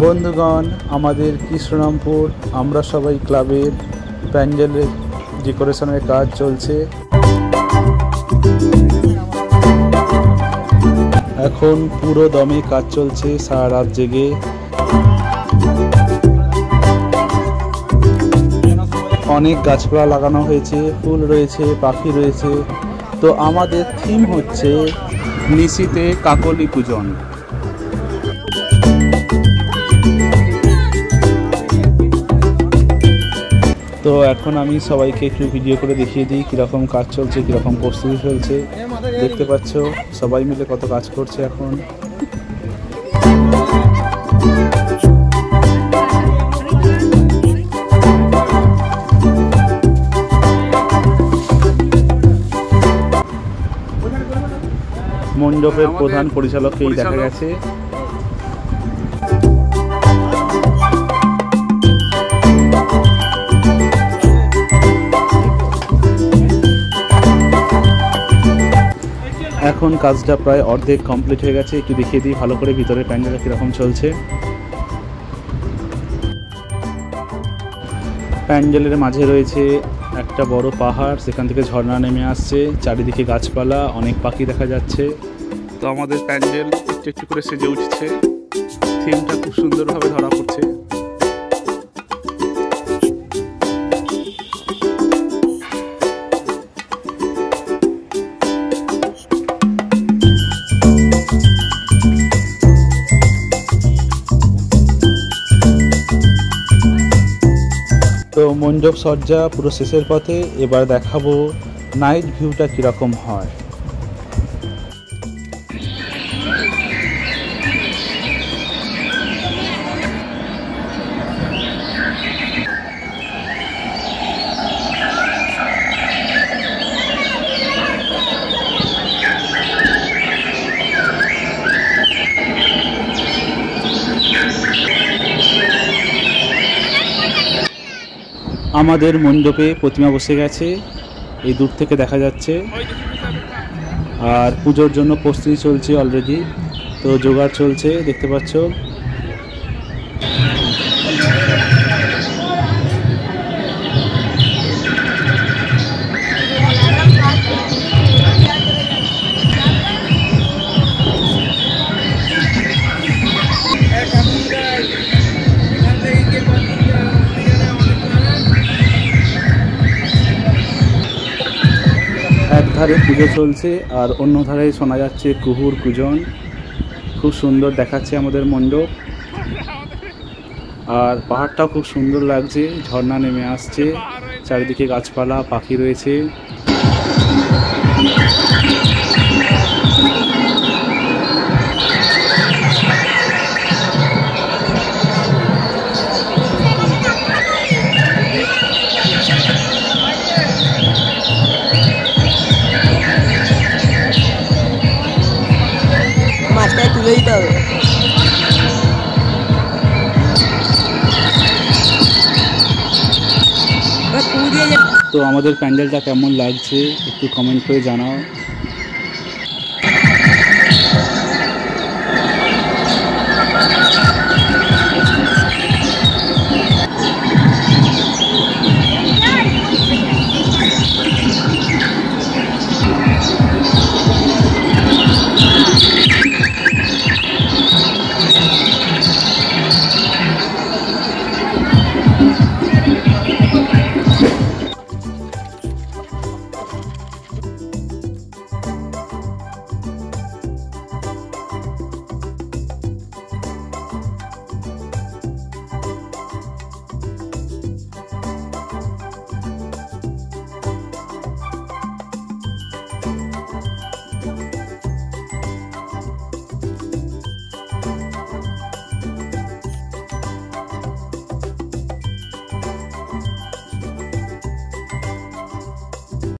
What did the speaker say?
বন্ধুগণ, আমাদের কৃষ্ণরামপুর আমরা সবাই ক্লাবের প্যান্ডেলের ডেকোরেশনের কাজ চলছে। এখন পুরো দমে কাজ চলছে, সারা রাত জেগে। অনেক গাছপালা লাগানো হয়েছে, ফুল রয়েছে, পাখি রয়েছে। তো আমাদের থিম হচ্ছে নিশীথে কাকলি পূজন। তো এখন আমি সবাইকে একটু ভিডিও করে দেখিয়ে দিই কীরকম কাজ চলছে, কীরকম প্রস্তুতি চলছে। দেখতে পাচ্ছ সবাই মিলে কত কাজ করছে এখন। মণ্ডপের প্রধান পরিচালককেই দেখা গেছে। এখন কাজটা প্রায় অর্ধেক কমপ্লিট হয়ে গেছে। একটু দেখিয়ে দিই ভালো করে ভিতরে প্যান্ডেলটা কীরকম চলছে। প্যান্ডেলের মাঝে রয়েছে একটা বড় পাহাড়, সেখান থেকে ঝর্ণা নেমে আসছে। চারিদিকে গাছপালা, অনেক পাখি দেখা যাচ্ছে। তো আমাদের প্যান্ডেল একটু একটু করে সেজে উঠছে। থিমটা খুব সুন্দরভাবে ধরা পড়ছে। তো মণ্ডপ সজ্জা পুরো শেষের পথে। এবার দেখাবো নাইট ভিউটা কীরকম হয়। আমাদের মণ্ডপে প্রতিমা বসে গেছে, এই দূর থেকে দেখা যাচ্ছে। আর পুজোর জন্য প্রস্তুতি চলছে অলরেডি। তো জোগাড় চলছে, দেখতে পাচ্ছ। এক ধারে পুজো চলছে আর অন্য ধারে শোনা যাচ্ছে কুহুর কুজন। খুব সুন্দর দেখাচ্ছে আমাদের মণ্ডপ। আর পাহাড়টাও খুব সুন্দর লাগছে, ঝর্ণা নেমে আসছে, চারিদিকে গাছপালা, পাখি রয়েছে। তো আমাদের প্যান্ডেলটা কেমন লাগছে একটু কমেন্ট করে জানাও।